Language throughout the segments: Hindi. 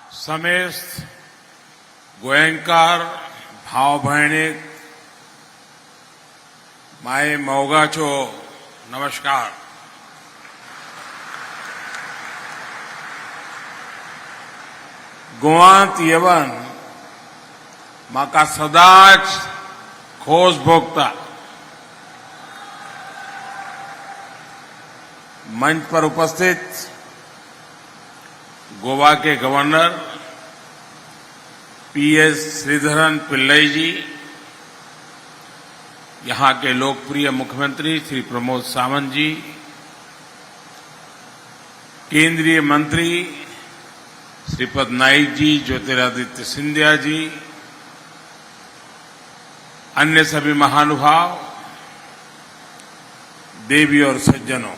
समेस्त गोयंकार भाव भयणीक माय मोगाचो नमस्कार. गोवांत येवन म्हाका सदांच खोस भोगता. मंच पर उपस्थित गोवा के गवर्नर पीएस श्रीधरन पिल्लई जी, यहां के लोकप्रिय मुख्यमंत्री श्री प्रमोद सावंत जी, केंद्रीय मंत्री श्रीपद नाइक जी, ज्योतिरादित्य सिंधिया जी, अन्य सभी महानुभाव, देवी और सज्जनों,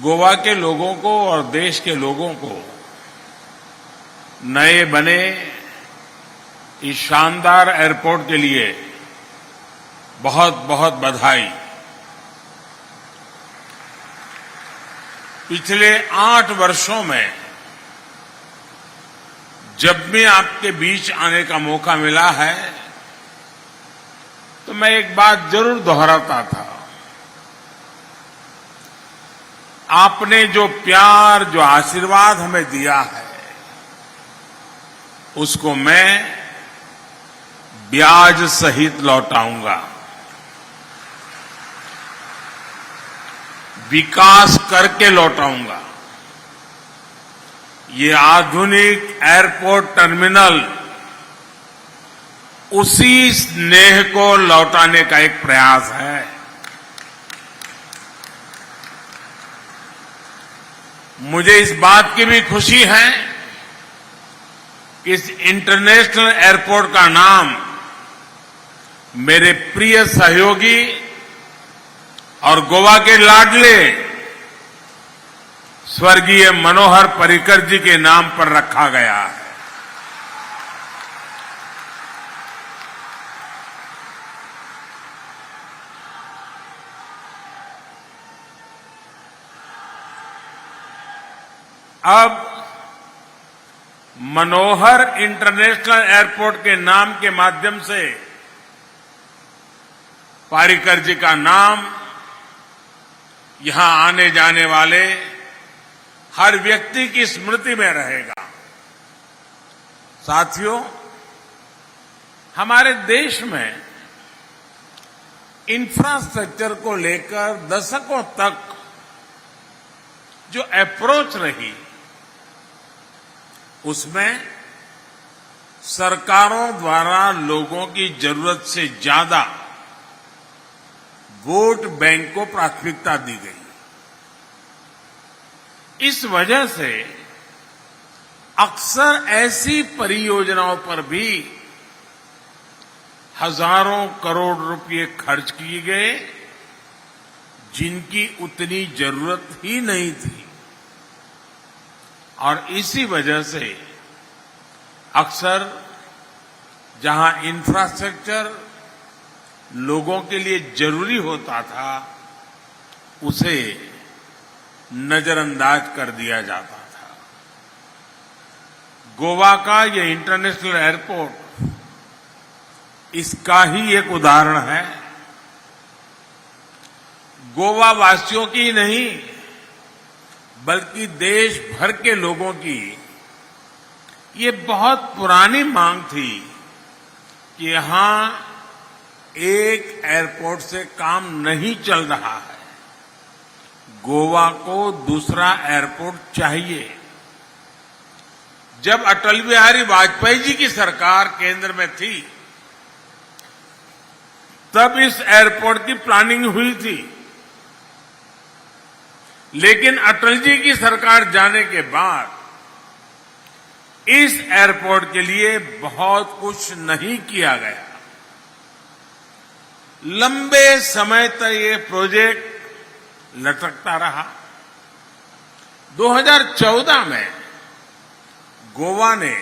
गोवा के लोगों को और देश के लोगों को नए बने इस शानदार एयरपोर्ट के लिए बहुत बहुत बधाई. पिछले 8 वर्षों में जब भी आपके बीच आने का मौका मिला है तो मैं एक बात जरूर दोहराता था. आपने जो प्यार, जो आशीर्वाद हमें दिया है, उसको मैं ब्याज सहित लौटाऊंगा. विकास करके लौटाऊंगा. ये आधुनिक एयरपोर्ट टर्मिनल उसी स्नेह को लौटाने का एक प्रयास है. मुझे इस बात की भी खुशी है कि इस इंटरनेशनल एयरपोर्ट का नाम मेरे प्रिय सहयोगी और गोवा के लाडले स्वर्गीय मनोहर पर्रिकर जी के नाम पर रखा गया है. अब मनोहर इंटरनेशनल एयरपोर्ट के नाम के माध्यम से पर्रिकर जी का नाम यहां आने जाने वाले हर व्यक्ति की स्मृति में रहेगा. साथियों, हमारे देश में इंफ्रास्ट्रक्चर को लेकर दशकों तक जो अप्रोच रही, उसमें सरकारों द्वारा लोगों की जरूरत से ज्यादा वोट बैंक को प्राथमिकता दी गई. इस वजह से अक्सर ऐसी परियोजनाओं पर भी हजारों करोड़ रुपए खर्च किए गए जिनकी उतनी जरूरत ही नहीं थी. और इसी वजह से अक्सर जहां इंफ्रास्ट्रक्चर लोगों के लिए जरूरी होता था, उसे नजरअंदाज कर दिया जाता था. गोवा का ये इंटरनेशनल एयरपोर्ट इसका ही एक उदाहरण है. गोवा वासियों की नहीं बल्कि देश भर के लोगों की ये बहुत पुरानी मांग थी कि यहां एक एयरपोर्ट से काम नहीं चल रहा है, गोवा को दूसरा एयरपोर्ट चाहिए. जब अटल बिहारी वाजपेयी जी की सरकार केंद्र में थी, तब इस एयरपोर्ट की प्लानिंग हुई थी. लेकिन अटल जी की सरकार जाने के बाद इस एयरपोर्ट के लिए बहुत कुछ नहीं किया गया. लंबे समय तक ये प्रोजेक्ट लटकता रहा. 2014 में गोवा ने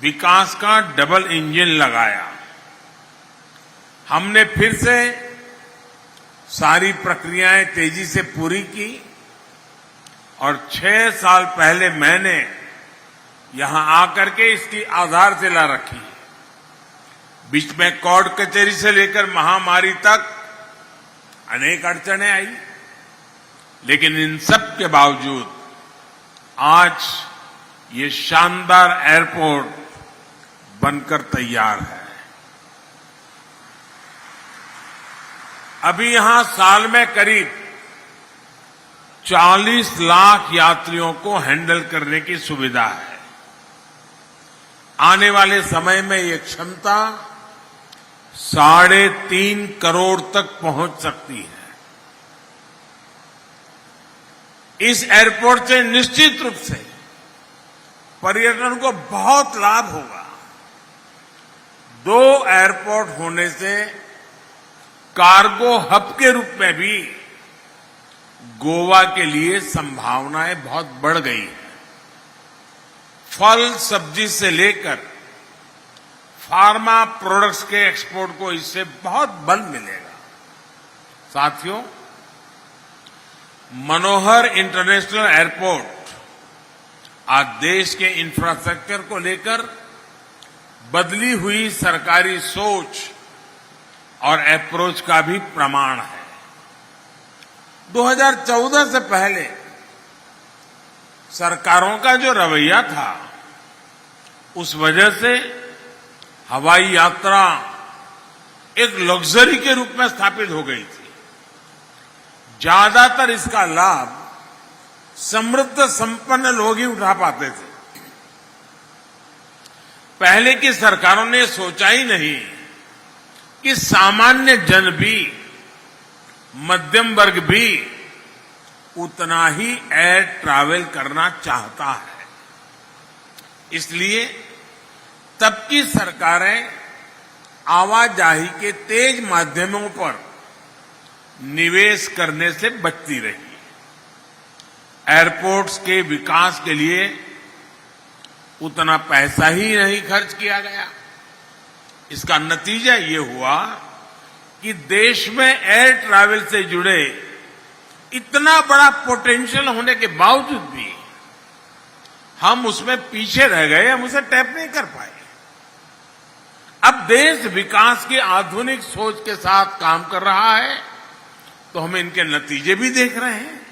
विकास का डबल इंजन लगाया. हमने फिर से सारी प्रक्रियाएं तेजी से पूरी की. और 6 साल पहले मैंने यहां आकर के इसकी आधारशिला रखी। बीच में कोर्ट कचहरी से लेकर महामारी तक अनेक अड़चनें आई, लेकिन इन सब के बावजूद आज ये शानदार एयरपोर्ट बनकर तैयार है। अभी यहां साल में करीब 40 लाख यात्रियों को हैंडल करने की सुविधा है। आने वाले समय में ये क्षमता 3.5 करोड़ तक पहुंच सकती है। इस एयरपोर्ट से निश्चित रूप से पर्यटन को बहुत लाभ होगा। 2 एयरपोर्ट होने से कार्गो हब के रूप में भी गोवा के लिए संभावनाएं बहुत बढ़ गई हैं। फल सब्जी से लेकर फार्मा प्रोडक्ट्स के एक्सपोर्ट को इससे बहुत बल मिलेगा। साथियों, मनोहर इंटरनेशनल एयरपोर्ट आज देश के इंफ्रास्ट्रक्चर को लेकर बदली हुई सरकारी सोच और अप्रोच का भी प्रमाण है। 2014 से पहले सरकारों का जो रवैया था, उस वजह से हवाई यात्रा एक लग्जरी के रूप में स्थापित हो गई थी। ज्यादातर इसका लाभ समृद्ध संपन्न लोग ही उठा पाते थे। पहले की सरकारों ने सोचा ही नहीं कि सामान्य जन भी, मध्यम वर्ग भी उतना ही एयर ट्रैवल करना चाहता है। इसलिए तब की सरकारें आवाजाही के तेज माध्यमों पर निवेश करने से बचती रही। एयरपोर्ट्स के विकास के लिए उतना पैसा ही नहीं खर्च किया गया। इसका नतीजा ये हुआ कि देश में एयर ट्रैवल से जुड़े इतना बड़ा पोटेंशियल होने के बावजूद भी हम उसमें पीछे रह गए, हम उसे टैप नहीं कर पाए। अब देश विकास की आधुनिक सोच के साथ काम कर रहा है, तो हम इनके नतीजे भी देख रहे हैं।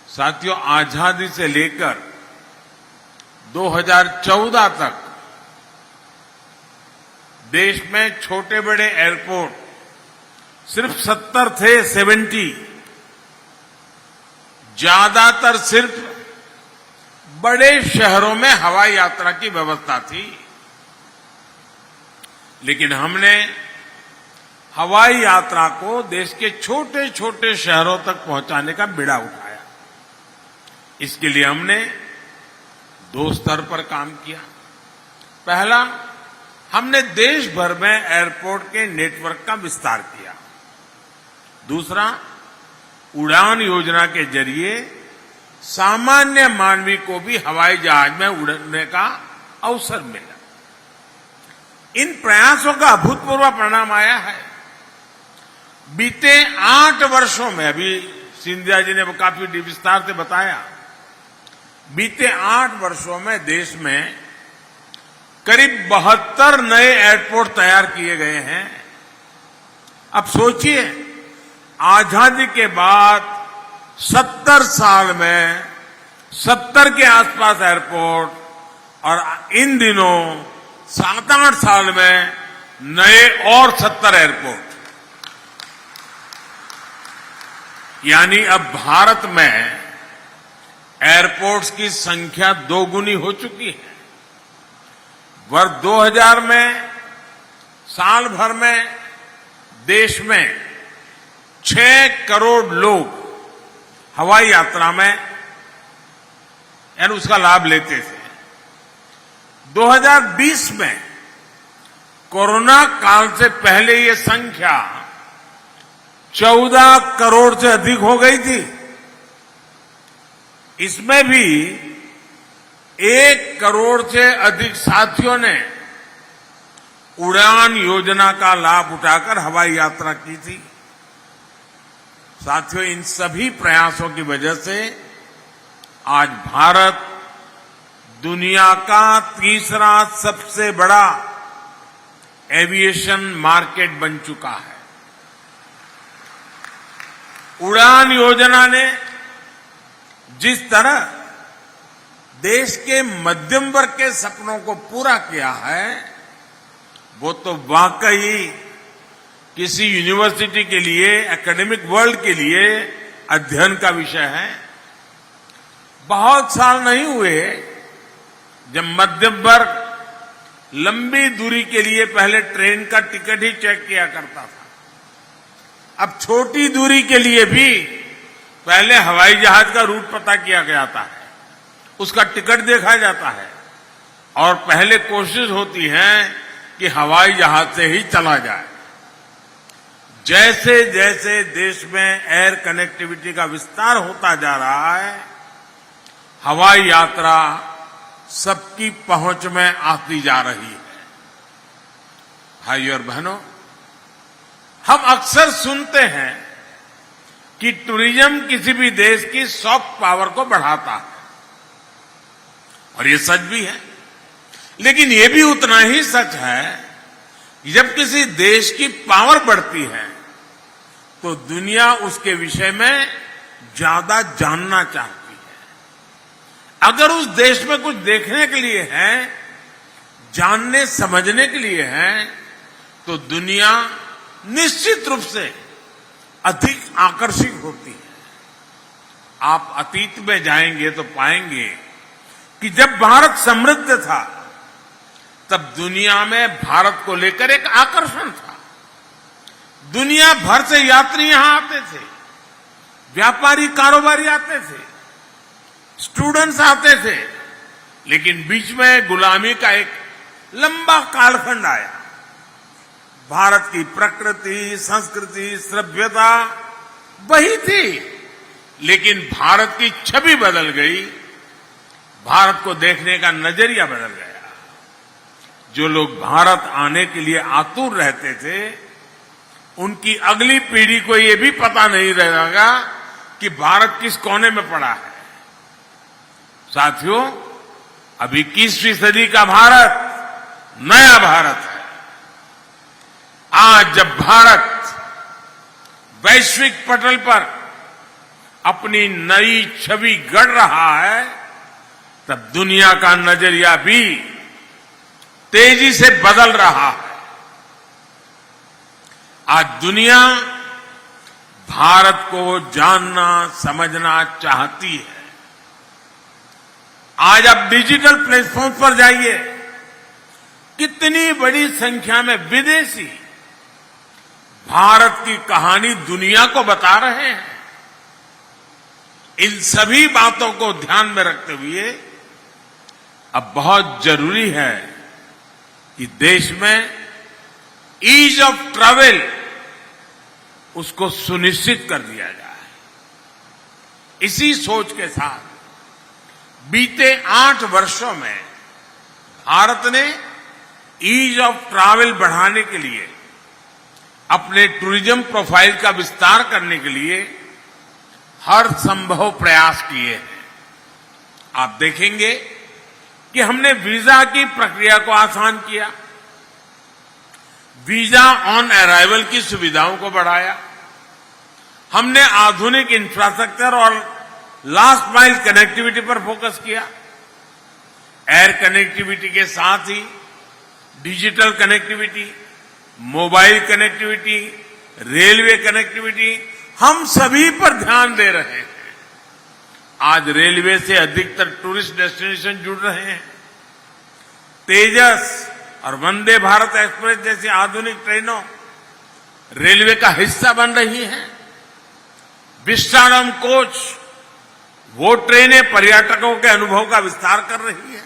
साथियों, आजादी से लेकर 2014 तक देश में छोटे बड़े एयरपोर्ट सिर्फ 70 थे, 70। ज्यादातर सिर्फ बड़े शहरों में हवाई यात्रा की व्यवस्था थी। लेकिन हमने हवाई यात्रा को देश के छोटे छोटे शहरों तक पहुंचाने का बीड़ा उठाया। इसके लिए हमने 2 स्तर पर काम किया। पहला, हमने देश भर में एयरपोर्ट के नेटवर्क का विस्तार किया। दूसरा, उड़ान योजना के जरिए सामान्य मानवी को भी हवाई जहाज में उड़ने का अवसर मिला। इन प्रयासों का अभूतपूर्व परिणाम आया है। बीते 8 वर्षों में, अभी सिंधिया जी ने काफी विस्तार से बताया, बीते 8 वर्षों में देश में करीब 72 नए एयरपोर्ट तैयार किए गए हैं। अब सोचिए, आजादी के बाद 70 साल में 70 के आसपास एयरपोर्ट, और इन दिनों 7-8 साल में नए और 70 एयरपोर्ट। यानी अब भारत में एयरपोर्ट्स की संख्या 2 गुनी हो चुकी है। वर्ष 2000 में साल भर में देश में 6 करोड़ लोग हवाई यात्रा में यानी उसका लाभ लेते थे। 2020 में कोरोना काल से पहले ये संख्या 14 करोड़ से अधिक हो गई थी। इसमें भी 1 करोड़ से अधिक साथियों ने उड़ान योजना का लाभ उठाकर हवाई यात्रा की थी। साथियों, इन सभी प्रयासों की वजह से आज भारत दुनिया का तीसरा सबसे बड़ा एविएशन मार्केट बन चुका है। उड़ान योजना ने जिस तरह देश के मध्यम वर्ग के सपनों को पूरा किया है, वो तो वाकई किसी यूनिवर्सिटी के लिए, एकेडमिक वर्ल्ड के लिए अध्ययन का विषय है। बहुत साल नहीं हुए जब मध्यम वर्ग लंबी दूरी के लिए पहले ट्रेन का टिकट ही चेक किया करता था। अब छोटी दूरी के लिए भी पहले हवाई जहाज का रूट पता किया जाता है, उसका टिकट देखा जाता है और पहले कोशिश होती है कि हवाई जहाज से ही चला जाए। जैसे जैसे देश में एयर कनेक्टिविटी का विस्तार होता जा रहा है, हवाई यात्रा सबकी पहुंच में आती जा रही है। भाइयों और बहनों, हम अक्सर सुनते हैं कि टूरिज्म किसी भी देश की सॉफ्ट पावर को बढ़ाता है, और ये सच भी है। लेकिन ये भी उतना ही सच है कि जब किसी देश की पावर बढ़ती है तो दुनिया उसके विषय में ज्यादा जानना चाहती है। अगर उस देश में कुछ देखने के लिए है, जानने समझने के लिए है, तो दुनिया निश्चित रूप से अधिक आकर्षित होती है। आप अतीत में जाएंगे तो पाएंगे कि जब भारत समृद्ध था तब दुनिया में भारत को लेकर एक आकर्षण था। दुनिया भर से यात्री यहां आते थे, व्यापारी कारोबारी आते थे, स्टूडेंट्स आते थे, लेकिन बीच में गुलामी का एक लंबा कालखंड आया। भारत की प्रकृति, संस्कृति, सभ्यता वही थी, लेकिन भारत की छवि बदल गई, भारत को देखने का नजरिया बदल गया। जो लोग भारत आने के लिए आतुर रहते थे, उनकी अगली पीढ़ी को ये भी पता नहीं रहेगा कि भारत किस कोने में पड़ा है। साथियों, अब 21वीं सदी का भारत नया भारत है। आज जब भारत वैश्विक पटल पर अपनी नई छवि गढ़ रहा है, तब दुनिया का नजरिया भी तेजी से बदल रहा है। आज दुनिया भारत को जानना समझना चाहती है। आज आप डिजिटल प्लेटफॉर्म पर जाइए, कितनी बड़ी संख्या में विदेशी भारत की कहानी दुनिया को बता रहे हैं। इन सभी बातों को ध्यान में रखते हुए अब बहुत जरूरी है कि देश में ईज ऑफ ट्रैवल उसको सुनिश्चित कर दिया जाए। इसी सोच के साथ बीते 8 वर्षों में भारत ने ईज ऑफ ट्रैवल बढ़ाने के लिए, अपने टूरिज्म प्रोफाइल का विस्तार करने के लिए हर संभव प्रयास किए हैं। आप देखेंगे कि हमने वीजा की प्रक्रिया को आसान किया, वीजा ऑन अराइवल की सुविधाओं को बढ़ाया, हमने आधुनिक इंफ्रास्ट्रक्चर और लास्ट माइल कनेक्टिविटी पर फोकस किया। एयर कनेक्टिविटी के साथ ही digital connectivity, mobile connectivity, railway connectivity, हम सभी पर ध्यान दे रहे हैं। आज रेलवे से अधिकतर टूरिस्ट डेस्टिनेशन जुड़ रहे हैं। तेजस और वंदे भारत एक्सप्रेस जैसी आधुनिक ट्रेनों रेलवे का हिस्सा बन रही हैं। विस्टाडोम कोच, वो ट्रेनें पर्यटकों के अनुभव का विस्तार कर रही है।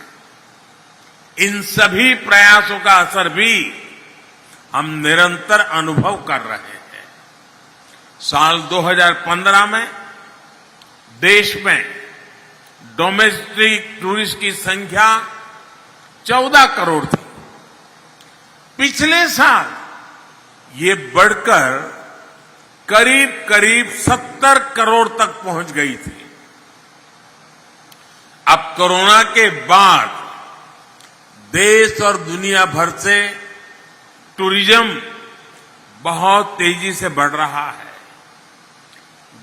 इन सभी प्रयासों का असर भी हम निरंतर अनुभव कर रहे हैं। साल 2015 में देश में डोमेस्टिक टूरिस्ट की संख्या 14 करोड़ थी। पिछले साल ये बढ़कर करीब 70 करोड़ तक पहुंच गई थी। अब कोरोना के बाद देश और दुनिया भर से टूरिज्म बहुत तेजी से बढ़ रहा है।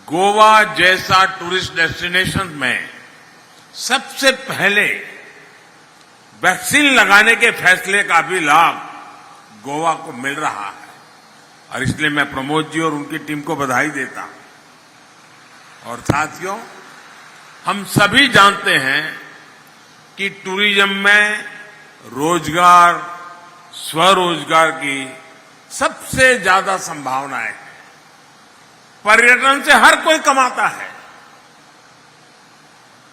गोवा जैसा टूरिस्ट डेस्टिनेशन में सबसे पहले वैक्सीन लगाने के फैसले का भी लाभ गोवा को मिल रहा है और इसलिए मैं प्रमोद जी और उनकी टीम को बधाई देता हूं। और साथियों, हम सभी जानते हैं कि टूरिज्म में रोजगार, स्वरोजगार की सबसे ज्यादा संभावनाएं हैं। पर्यटन से हर कोई कमाता है,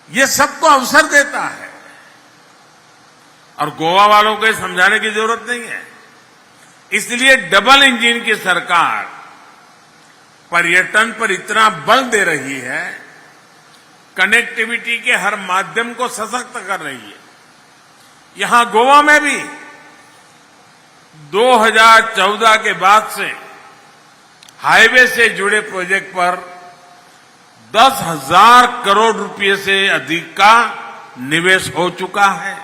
ये सबको अवसर देता है और गोवा वालों को समझाने की जरूरत नहीं है। इसलिए डबल इंजन की सरकार पर्यटन पर इतना बल दे रही है, कनेक्टिविटी के हर माध्यम को सशक्त कर रही है। यहां गोवा में भी 2014 के बाद से हाईवे से जुड़े प्रोजेक्ट पर 10,000 करोड़ रुपए से अधिक का निवेश हो चुका है।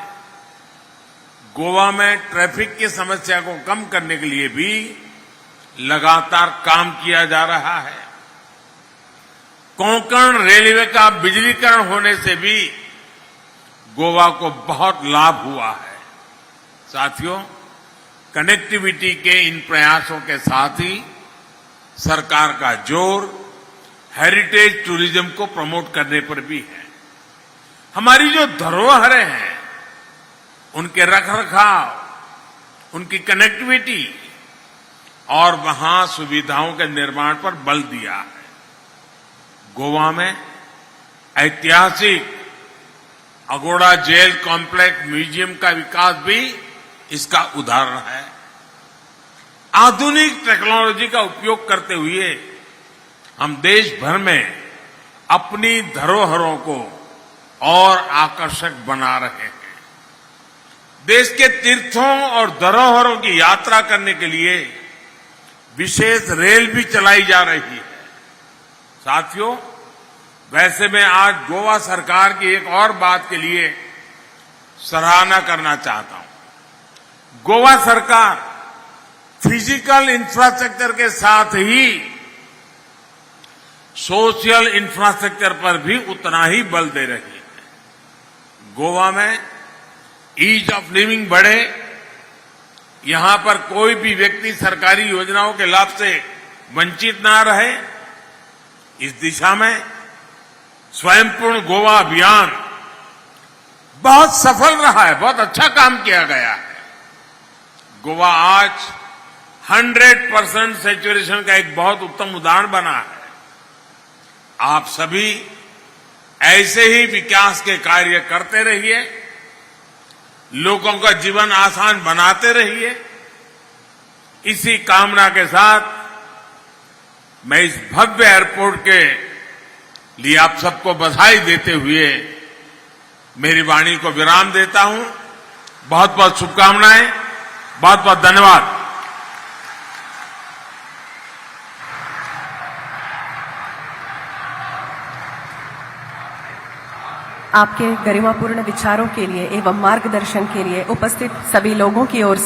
गोवा में ट्रैफिक की समस्या को कम करने के लिए भी लगातार काम किया जा रहा है। कोंकण रेलवे का बिजलीकरण होने से भी गोवा को बहुत लाभ हुआ है। साथियों, कनेक्टिविटी के इन प्रयासों के साथ ही सरकार का जोर हेरिटेज टूरिज्म को प्रमोट करने पर भी है। हमारी जो धरोहरें हैं, उनके रखरखाव, उनकी कनेक्टिविटी और वहां सुविधाओं के निर्माण पर बल दिया है। गोवा में ऐतिहासिक अगोड़ा जेल कॉम्प्लेक्स म्यूजियम का विकास भी इसका उदाहरण है। आधुनिक टेक्नोलॉजी का उपयोग करते हुए हम देश भर में अपनी धरोहरों को और आकर्षक बना रहे हैं। देश के तीर्थों और धरोहरों की यात्रा करने के लिए विशेष रेल भी चलाई जा रही है। साथियों, वैसे मैं आज गोवा सरकार की एक और बात के लिए सराहना करना चाहता हूं। गोवा सरकार फिजिकल इंफ्रास्ट्रक्चर के साथ ही सोशल इंफ्रास्ट्रक्चर पर भी उतना ही बल दे रही है। गोवा में ईज ऑफ लिविंग बढ़े, यहां पर कोई भी व्यक्ति सरकारी योजनाओं के लाभ से वंचित ना रहे, इस दिशा में स्वयंपूर्ण गोवा अभियान बहुत सफल रहा है, बहुत अच्छा काम किया गया है। गोवा आज 100% सैचुरेशन का एक बहुत उत्तम उदाहरण बना है। आप सभी ऐसे ही विकास के कार्य करते रहिए, लोगों का जीवन आसान बनाते रहिए। इसी कामना के साथ मैं इस भव्य एयरपोर्ट के लिए आप सबको बधाई देते हुए मेरी वाणी को विराम देता हूं। बहुत बहुत शुभकामनाएं, बहुत बहुत धन्यवाद। आपके गरिमापूर्ण विचारों के लिए एवं मार्गदर्शन के लिए उपस्थित सभी लोगों की ओर से